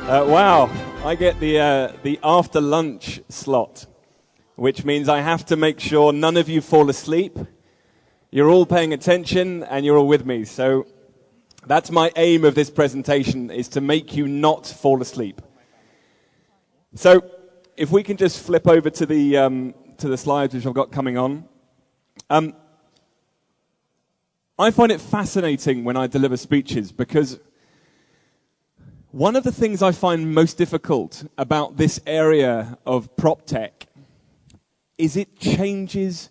Wow, I get the after lunch slot, which means I have to make sure none of you fall asleep. You're all paying attention and you're all with me. So that's my aim of this presentation, is to make you not fall asleep. So if we can just flip over to the slides which I've got coming on. I find it fascinating when I deliver speeches, because one of the things I find most difficult about this area of prop tech is it changes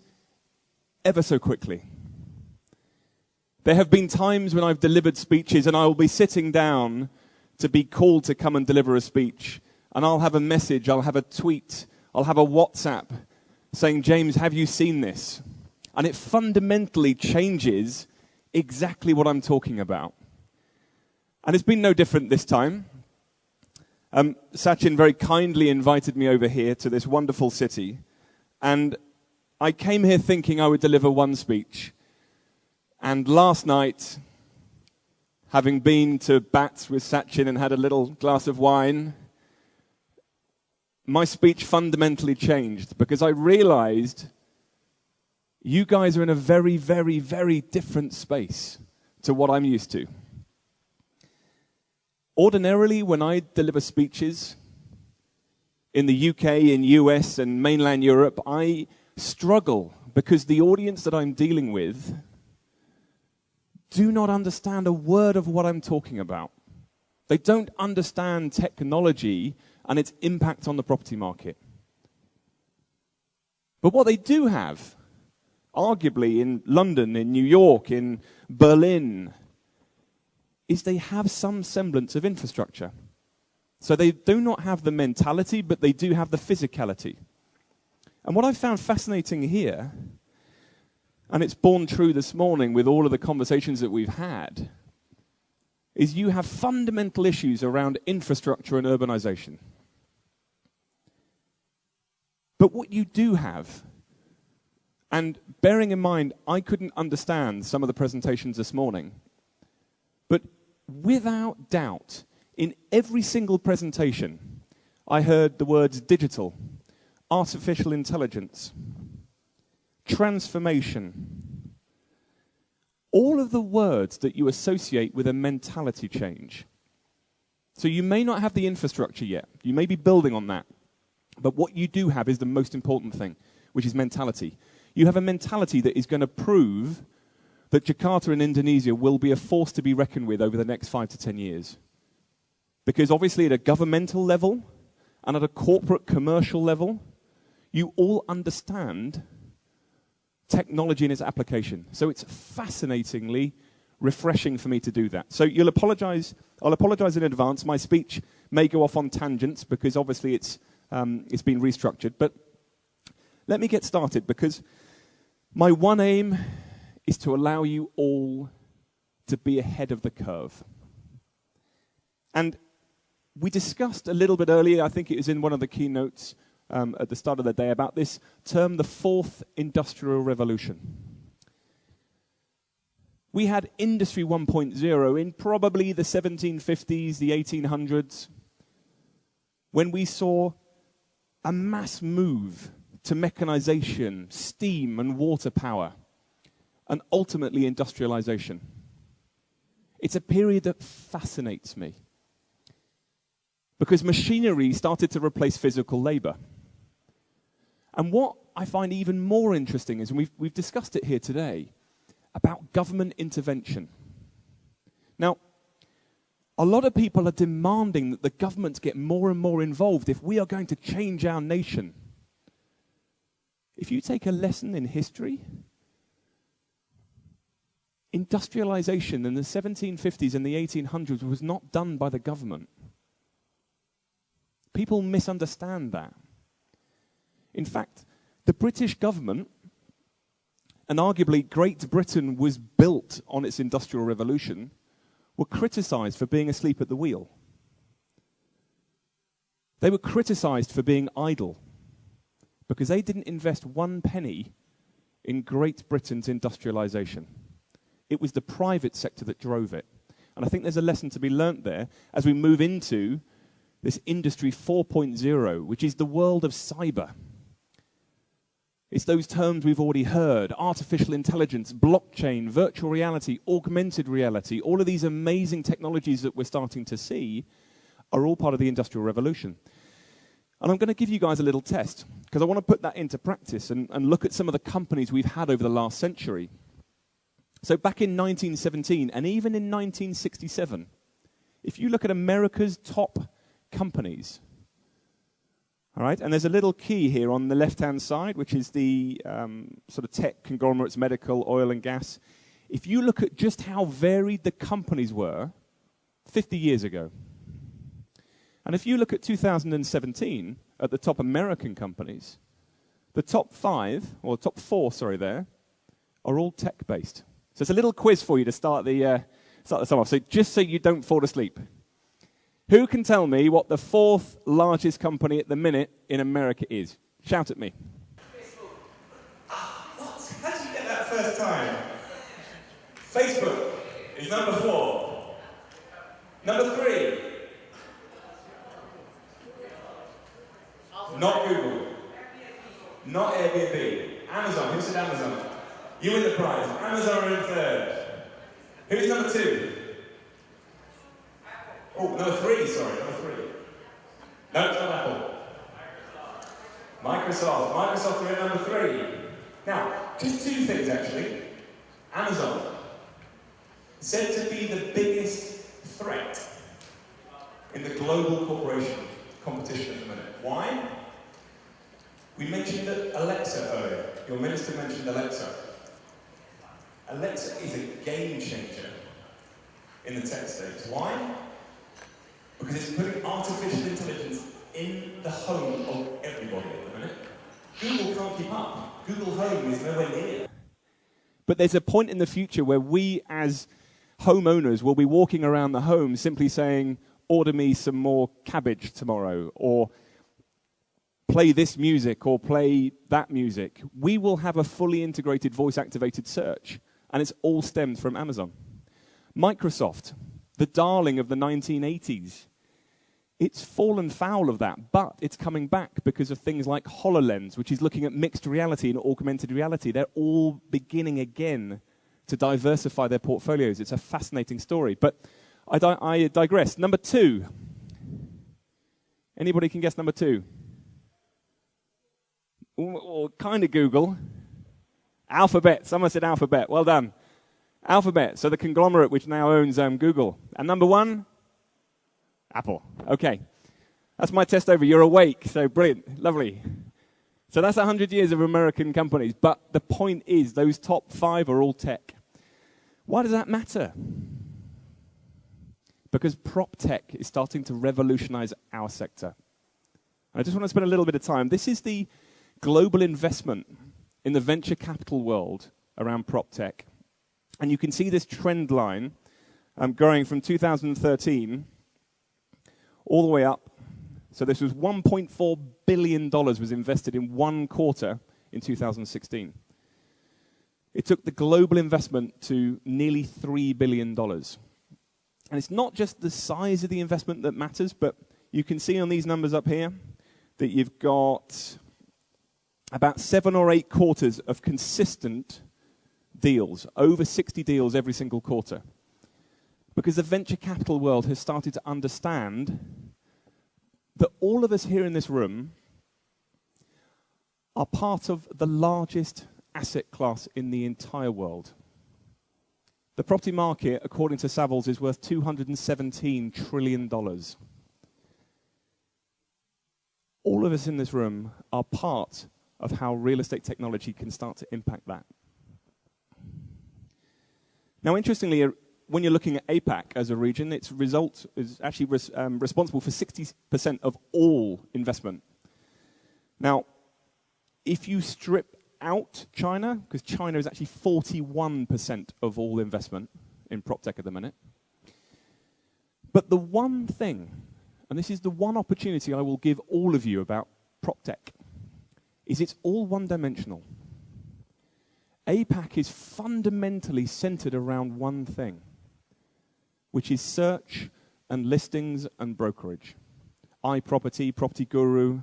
ever so quickly. There have been times when I've delivered speeches and I will be sitting down to be called to come and deliver a speech, and I'll have a message, I'll have a tweet, I'll have a WhatsApp saying, "James, have you seen this?" And it fundamentally changes exactly what I'm talking about. And it's been no different this time. Sachin very kindly invited me over here to this wonderful city, and I came here thinking I would deliver one speech. And last night, having been to Bats with Sachin and had a little glass of wine, my speech fundamentally changed, because I realized you guys are in a very, very, very different space to what I'm used to. Ordinarily, when I deliver speeches in the UK, in US, and mainland Europe, I struggle because the audience that I'm dealing with do not understand a word of what I'm talking about. They don't understand technology and its impact on the property market. But what they do have, arguably in London, in New York, in Berlin, is they have some semblance of infrastructure. So they do not have the mentality, but they do have the physicality. And what I found fascinating here, and it's borne true this morning with all of the conversations that we've had, is you have fundamental issues around infrastructure and urbanization. But what you do have, and bearing in mind, I couldn't understand some of the presentations this morning, but without doubt, in every single presentation, I heard the words digital, artificial intelligence, transformation, all of the words that you associate with a mentality change. So you may not have the infrastructure yet. You may be building on that. But what you do have is the most important thing, which is mentality. You have a mentality that is going to prove that Jakarta in Indonesia will be a force to be reckoned with over the next 5 to 10 years. Because obviously at a governmental level and at a corporate commercial level, you all understand technology and its application. So it's fascinatingly refreshing for me to do that. So I'll apologize in advance. My speech may go off on tangents because obviously it's been restructured. But let me get started, because my one aim is to allow you all to be ahead of the curve. And we discussed a little bit earlier, I think it was in one of the keynotes at the start of the day, about this term, the fourth industrial revolution. We had Industry 1.0 in probably the 1750s, the 1800s, when we saw a mass move to mechanization, steam and water power, and ultimately industrialization. It's a period that fascinates me, because machinery started to replace physical labor. And what I find even more interesting is, and we've discussed it here today, about government intervention. Now, a lot of people are demanding that the governments get more and more involved if we are going to change our nation. If you take a lesson in history, industrialization in the 1750s and the 1800s was not done by the government. People misunderstand that. In fact, the British government, and arguably Great Britain was built on its industrial revolution, were criticized for being asleep at the wheel. They were criticized for being idle, because they didn't invest one penny in Great Britain's industrialization. It was the private sector that drove it. And I think there's a lesson to be learnt there as we move into this industry 4.0, which is the world of cyber. It's those terms we've already heard: artificial intelligence, blockchain, virtual reality, augmented reality. All of these amazing technologies that we're starting to see are all part of the Industrial Revolution. And I'm going to give you guys a little test, because I want to put that into practice and look at some of the companies we've had over the last century. So back in 1917, and even in 1967, if you look at America's top companies, all right, and there's a little key here on the left-hand side, which is the sort of tech conglomerates, medical, oil and gas. If you look at just how varied the companies were 50 years ago, and if you look at 2017, at the top American companies, the top four, there, are all tech-based. So it's a little quiz for you to start the sum off. So just so you don't fall asleep. Who can tell me what the fourth largest company at the minute in America is? Shout at me. Facebook. What? How did you get that first time? Facebook is number 4. Number 3. Not Google. Not Airbnb. Amazon. Who said Amazon? You win the prize. Amazon are in 3rd. Who's number 2? Oh, number 3, sorry, number 3. No, it's not Apple. Microsoft. Microsoft are in number 3. Now, just 2 things actually. Amazon. Said to be the biggest threat in the global corporation competition at the minute. Why? We mentioned Alexa earlier. Your minister mentioned Alexa. Alexa is a game changer in the tech space. Why? Because it's putting artificial intelligence in the home of everybody at the minute. Google can't keep up. Google Home is nowhere near. But there's a point in the future where we as homeowners will be walking around the home simply saying, order me some more cabbage tomorrow, or play this music, or play that music. We will have a fully integrated voice-activated search, and it's all stemmed from Amazon. Microsoft, the darling of the 1980s, it's fallen foul of that, but it's coming back because of things like HoloLens, which is looking at mixed reality and augmented reality. They're all beginning again to diversify their portfolios. It's a fascinating story, but I digress. Number 2. Anybody can guess number 2? Or kind of Google. Alphabet. Someone said Alphabet. Well done. Alphabet. So the conglomerate which now owns Google. And number 1? Apple. Okay. That's my test over. You're awake. So brilliant. Lovely. So that's 100 years of American companies. But the point is, those top 5 are all tech. Why does that matter? Because prop tech is starting to revolutionize our sector. And I just want to spend a little bit of time. This is the global investment in the venture capital world around prop tech. And you can see this trend line growing from 2013 all the way up. So this was $1.4 billion was invested in one quarter in 2016. It took the global investment to nearly $3 billion. And it's not just the size of the investment that matters, but you can see on these numbers up here that you've got about 7 or 8 quarters of consistent deals, over 60 deals every single quarter. Because the venture capital world has started to understand that all of us here in this room are part of the largest asset class in the entire world. The property market, according to Savills, is worth $217 trillion. All of us in this room are part of how real estate technology can start to impact that. Now, interestingly, when you're looking at APAC as a region, its result is actually responsible for 60% of all investment. Now, if you strip out China, because China is actually 41% of all investment in prop tech at the minute. But the one thing, and this is the one opportunity I will give all of you about prop tech, is it's all one-dimensional. APAC is fundamentally centered around one thing, which is search and listings and brokerage. iProperty, Property Guru.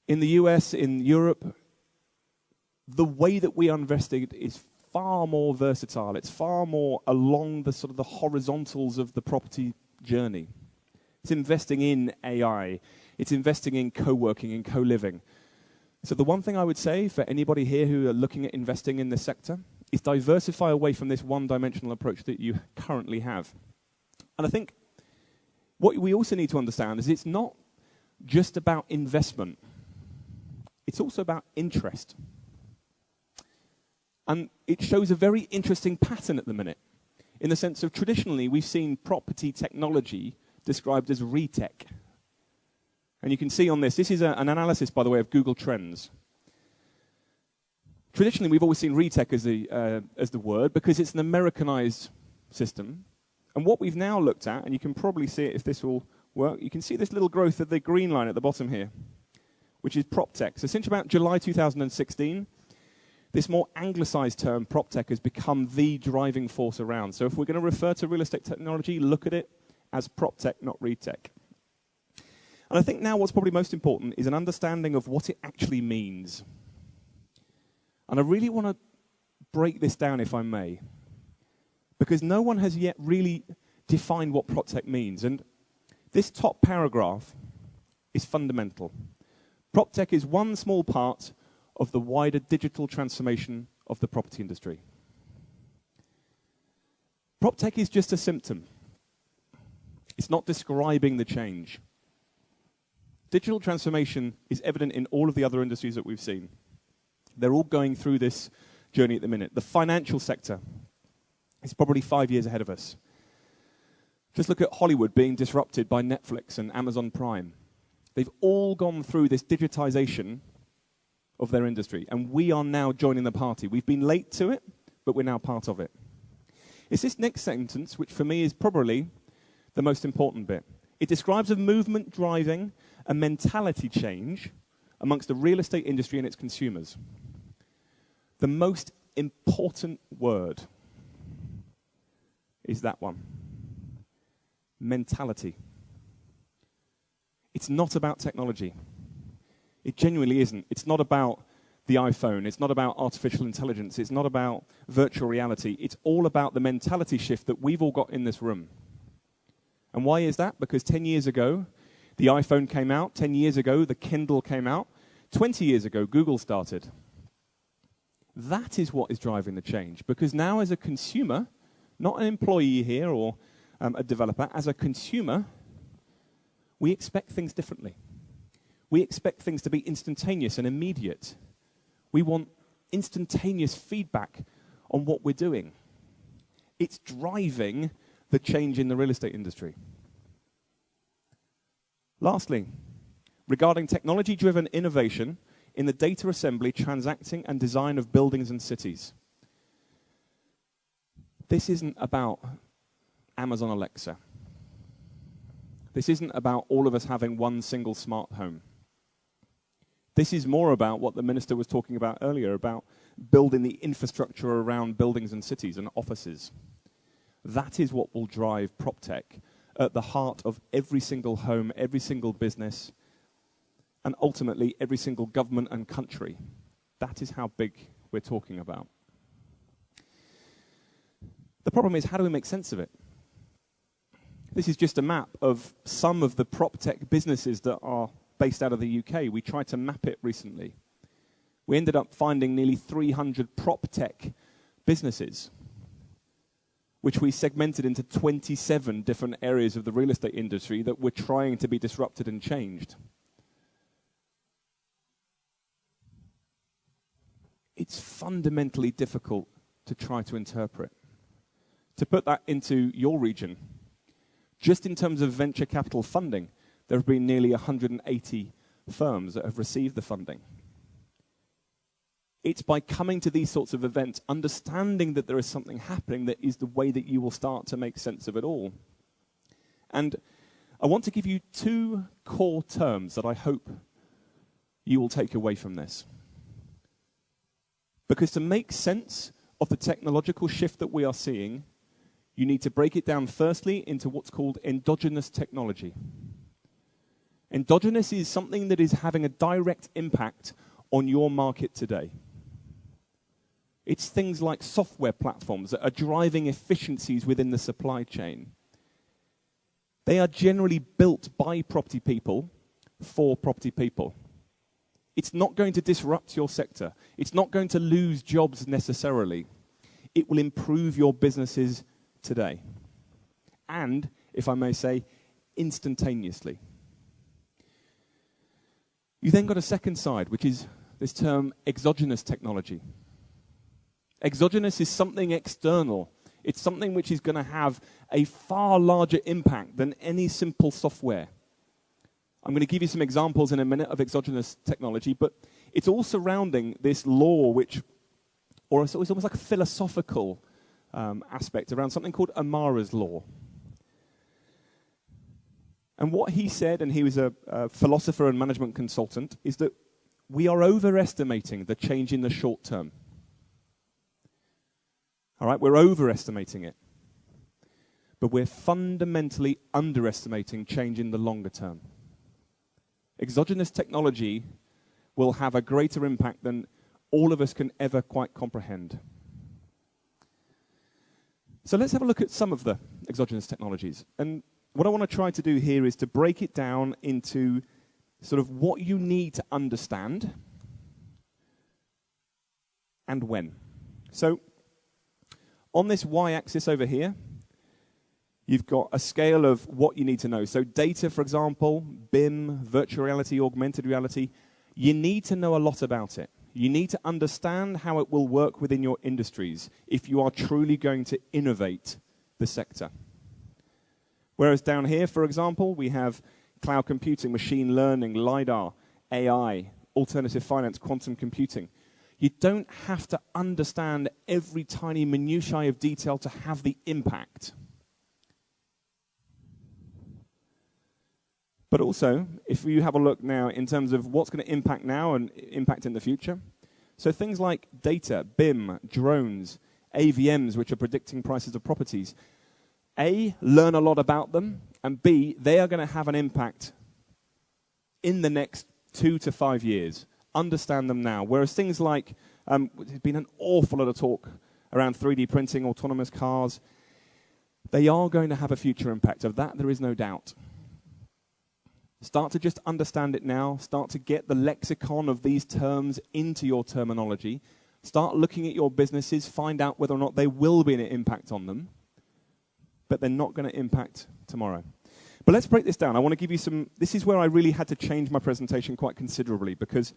In the US, in Europe, the way that we are investing is far more versatile. It's far more along the sort of the horizontals of the property journey. It's investing in AI. It's investing in co-working and co-living. So the one thing I would say for anybody here who are looking at investing in this sector is diversify away from this one-dimensional approach that you currently have. And I think what we also need to understand is it's not just about investment. It's also about interest. And it shows a very interesting pattern at the minute, in the sense of traditionally we've seen property technology described as retech. And you can see on this is an analysis, by the way, of Google Trends. Traditionally, we've always seen retech as the word because it's an Americanized system. And what we've now looked at, and you can probably see it if this will work, you can see this little growth of the green line at the bottom here, which is PropTech. So since about July 2016, this more anglicized term, PropTech, has become the driving force around. So if we're going to refer to real estate technology, look at it as PropTech, not retech. And I think now what's probably most important is an understanding of what it actually means. And I really want to break this down, if I may, because no one has yet really defined what PropTech means. And this top paragraph is fundamental. PropTech is one small part of the wider digital transformation of the property industry. PropTech is just a symptom. It's not describing the change. Digital transformation is evident in all of the other industries that we've seen. They're all going through this journey at the minute. The financial sector is probably 5 years ahead of us. Just look at Hollywood being disrupted by Netflix and Amazon Prime. They've all gone through this digitization of their industry, and we are now joining the party. We've been late to it, but we're now part of it. It's this next sentence, which for me is probably the most important bit. It describes a movement driving a mentality change amongst the real estate industry and its consumers. The most important word is that one. Mentality. It's not about technology. It genuinely isn't. It's not about the iPhone. It's not about artificial intelligence. It's not about virtual reality. It's all about the mentality shift that we've all got in this room. And why is that? Because 10 years ago, the iPhone came out. 10 years ago, the Kindle came out. 20 years ago, Google started. That is what is driving the change. Because now as a consumer, not an employee here or a developer, as a consumer, we expect things differently. We expect things to be instantaneous and immediate. We want instantaneous feedback on what we're doing. It's driving the change in the real estate industry. Lastly, regarding technology-driven innovation in the data assembly, transacting, and design of buildings and cities. This isn't about Amazon Alexa. This isn't about all of us having one single smart home. This is more about what the minister was talking about earlier, about building the infrastructure around buildings and cities and offices. That is what will drive PropTech at the heart of every single home, every single business, and ultimately every single government and country. That is how big we're talking about. The problem is, how do we make sense of it? This is just a map of some of the PropTech businesses that are based out of the UK. We tried to map it recently. We ended up finding nearly 300 PropTech businesses, which we segmented into 27 different areas of the real estate industry that were trying to be disrupted and changed. It's fundamentally difficult to try to interpret. To put that into your region, just in terms of venture capital funding, there have been nearly 180 firms that have received the funding. It's by coming to these sorts of events, understanding that there is something happening, that is the way that you will start to make sense of it all. And I want to give you two core terms that I hope you will take away from this. Because to make sense of the technological shift that we are seeing, you need to break it down firstly into what's called endogenous technology. Endogenous is something that is having a direct impact on your market today. It's things like software platforms that are driving efficiencies within the supply chain. They are generally built by property people for property people. It's not going to disrupt your sector. It's not going to lose jobs necessarily. It will improve your businesses today. And, if I may say, instantaneously. You then got a second side, which is this term exogenous technology. Exogenous is something external. It's something which is going to have a far larger impact than any simple software. I'm going to give you some examples in a minute of exogenous technology, but it's all surrounding this law which, or it's almost like a philosophical aspect around something called Amara's law. And what he said, and he was a philosopher and management consultant, is that we are overestimating the change in the short term. All right, we're overestimating it. But we're fundamentally underestimating change in the longer term. Exogenous technology will have a greater impact than all of us can ever quite comprehend. So let's have a look at some of the exogenous technologies. And what I want to try to do here is to break it down into sort of what you need to understand and when. So on this y-axis over here, you've got a scale of what you need to know. So data, for example, BIM, virtual reality, augmented reality, you need to know a lot about it. You need to understand how it will work within your industries if you are truly going to innovate the sector. Whereas down here, for example, we have cloud computing, machine learning, LiDAR, AI, alternative finance, quantum computing. You don't have to understand every tiny minutiae of detail to have the impact. But also, if you have a look now in terms of what's going to impact now and impact in the future, so things like data, BIM, drones, AVMs, which are predicting prices of properties, A, learn a lot about them, and B, they are going to have an impact in the next 2 to 5 years. Understand them now. Whereas things like, there's been an awful lot of talk around 3D printing, autonomous cars, they are going to have a future impact. Of that, there is no doubt. Start to just understand it now. Start to get the lexicon of these terms into your terminology. Start looking at your businesses. Find out whether or not there will be an impact on them. But they're not going to impact tomorrow. But let's break this down. I want to give you some... This is where I really had to change my presentation quite considerably because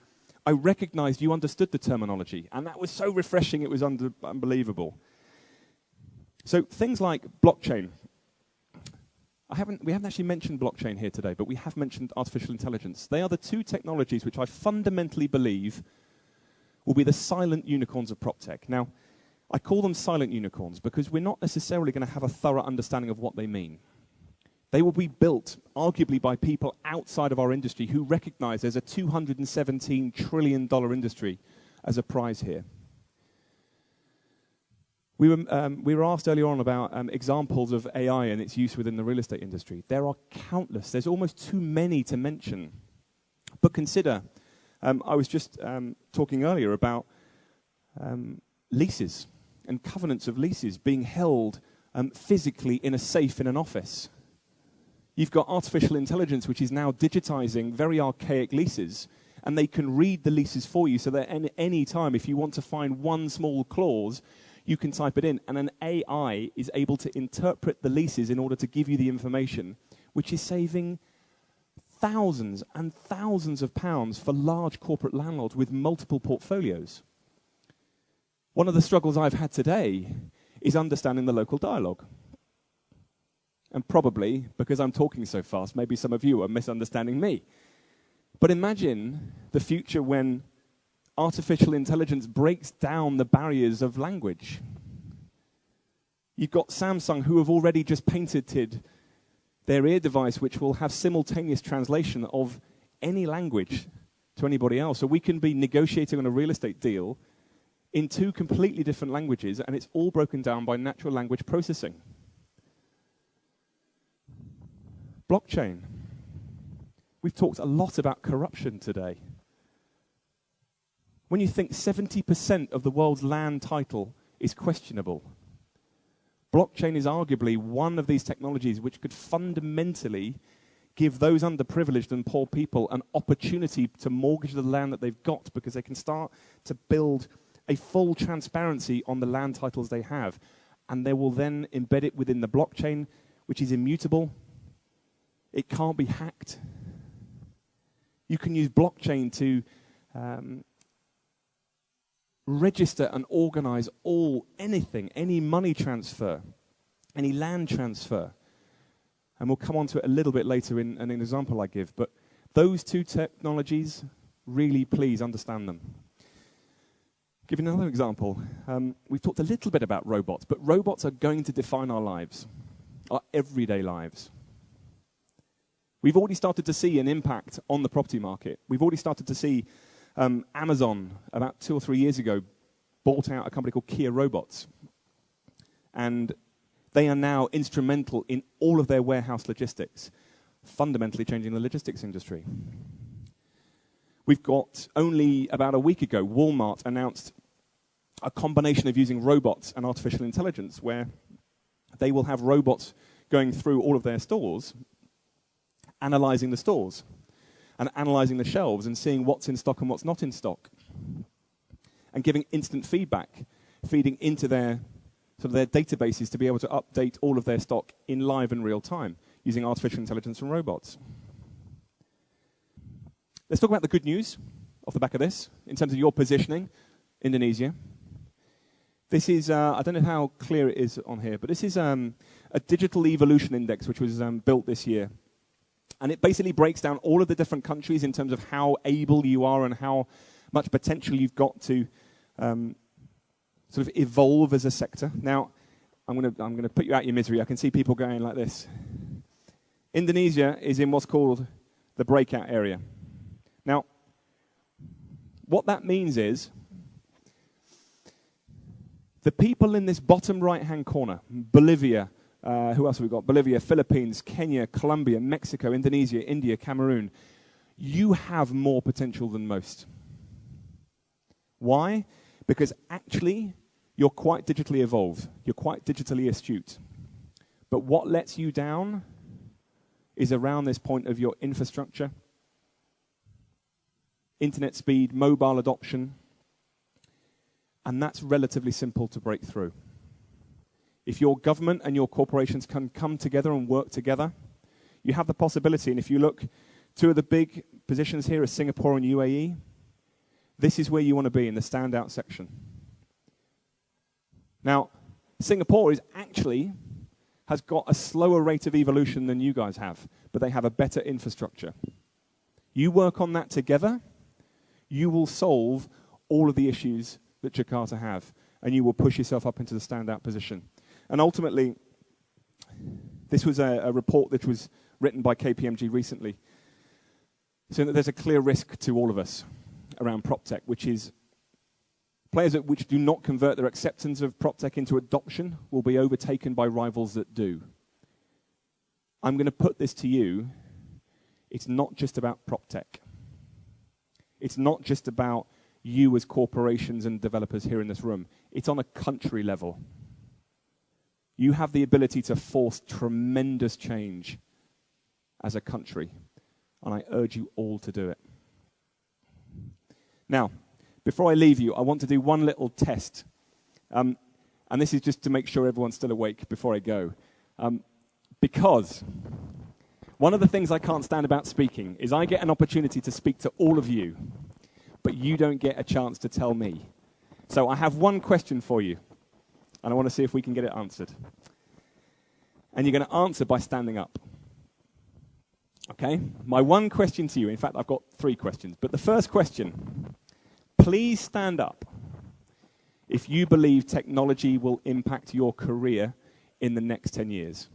I recognized you understood the terminology. And that was so refreshing, it was unbelievable. So things like blockchain. We haven't actually mentioned blockchain here today, but we have mentioned artificial intelligence. They are the two technologies which I fundamentally believe will be the silent unicorns of PropTech. Now, I call them silent unicorns because we're not necessarily going to have a thorough understanding of what they mean. They will be built, arguably, by people outside of our industry who recognize there's a $217 trillion industry as a prize here. We were asked earlier on about examples of AI and its use within the real estate industry. There are countless. There's almost too many to mention. But consider, I was just talking earlier about leases and covenants of leases being held physically in a safe in an office. You've got artificial intelligence, which is now digitizing very archaic leases, and they can read the leases for you so that at any time, if you want to find one small clause, you can type it in, and an AI is able to interpret the leases in order to give you the information, which is saving thousands and thousands of pounds for large corporate landlords with multiple portfolios. One of the struggles I've had today is understanding the local dialogue. And probably, because I'm talking so fast, maybe some of you are misunderstanding me. But imagine the future when artificial intelligence breaks down the barriers of language. You've got Samsung who have already just patented their ear device which will have simultaneous translation of any language to anybody else. So we can be negotiating on a real estate deal in 2 completely different languages, and it's all broken down by natural language processing. Blockchain. We've talked a lot about corruption today. When you think 70% of the world's land title is questionable, blockchain is arguably one of these technologies which could fundamentally give those underprivileged and poor people an opportunity to mortgage the land that they've got, because they can start to build a full transparency on the land titles they have. And they will then embed it within the blockchain, which is immutable. It can't be hacked. You can use blockchain to register and organize anything, any money transfer, any land transfer. And we'll come on to it a little bit later in an example I give. But those two technologies, really please understand them. Give you another example. We've talked a little bit about robots, but robots are going to define our lives, our everyday lives. We've already started to see an impact on the property market. We've already started to see Amazon, about 2 or 3 years ago, bought out a company called Kia Robots. And they are now instrumental in all of their warehouse logistics, fundamentally changing the logistics industry. We've got, only about a week ago, Walmart announced a combination of using robots and artificial intelligence, where they will have robots going through all of their stores, analyzing the stores, and analyzing the shelves and seeing what's in stock and what's not in stock, and giving instant feedback, feeding into their databases to be able to update all of their stock in live and real time using artificial intelligence and robots. Let's talk about the good news off the back of this in terms of your positioning, Indonesia. This is, I don't know how clear it is on here, but this is a digital evolution index which was built this year. And it basically breaks down all of the different countries in terms of how able you are and how much potential you've got to sort of evolve as a sector. Now, I'm going to put you out your misery. I can see people going like this. Indonesia is in what's called the breakout area. Now, what that means is the people in this bottom right-hand corner, Bolivia, who else have we got? Bolivia, Philippines, Kenya, Colombia, Mexico, Indonesia, India, Cameroon. You have more potential than most. Why? Because actually, you're quite digitally evolved. You're quite digitally astute. But what lets you down is around this point of your infrastructure, internet speed, mobile adoption, and that's relatively simple to break through. If your government and your corporations can come together and work together, you have the possibility, and if you look, 2 of the big positions here are Singapore and UAE. This is where you want to be, in the standout section. Now, Singapore has got a slower rate of evolution than you guys have, but they have a better infrastructure. You work on that together, you will solve all of the issues that Jakarta have, and you will push yourself up into the standout position. And ultimately, this was a report that was written by KPMG recently, saying that there's a clear risk to all of us around PropTech, which is players which do not convert their acceptance of PropTech into adoption will be overtaken by rivals that do. I'm going to put this to you. It's not just about PropTech. It's not just about you as corporations and developers here in this room. It's on a country level. You have the ability to force tremendous change as a country, and I urge you all to do it. Now, before I leave you, I want to do one little test, and this is just to make sure everyone's still awake before I go, because one of the things I can't stand about speaking is I get an opportunity to speak to all of you, but you don't get a chance to tell me. So I have one question for you, and I want to see if we can get it answered. And you're going to answer by standing up. Okay? My one question to you, in fact, I've got 3 questions, but the first question, please stand up if you believe technology will impact your career in the next 10 years.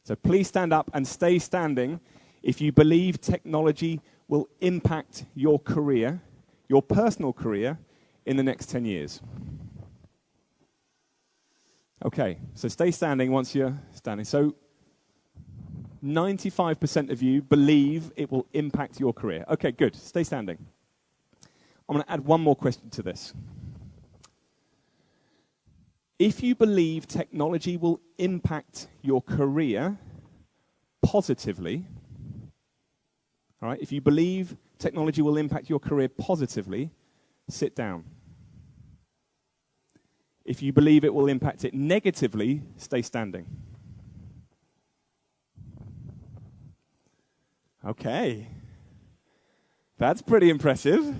So please stand up and stay standing if you believe technology will impact your career, your personal career, in the next 10 years. Okay, so stay standing once you're standing. So 95% of you believe it will impact your career. Okay, good. Stay standing. I'm going to add one more question to this. If you believe technology will impact your career positively, all right, if you believe technology will impact your career positively, sit down. If you believe it will impact it negatively, stay standing. Okay. That's pretty impressive.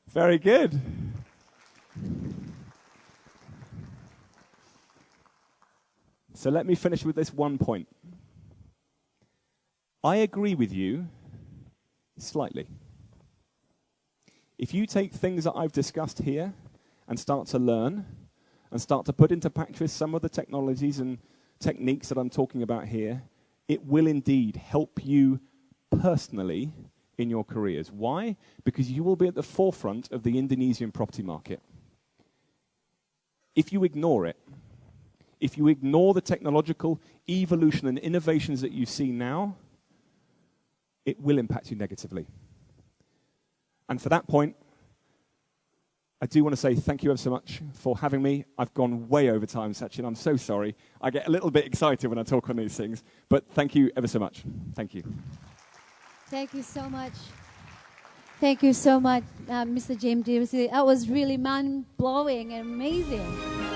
Very good. So let me finish with this one point. I agree with you slightly. If you take things that I've discussed here and start to learn and start to put into practice some of the technologies and techniques that I'm talking about here, it will indeed help you personally in your careers. Why? Because you will be at the forefront of the Indonesian property market. If you ignore it, if you ignore the technological evolution and innovations that you see now, it will impact you negatively. And for that point, I do want to say thank you ever so much for having me. I've gone way over time, Sachin. I'm so sorry. I get a little bit excited when I talk on these things. But thank you ever so much. Thank you. Thank you so much. Thank you so much, Mr. James Dearsley. That was really mind-blowing and amazing.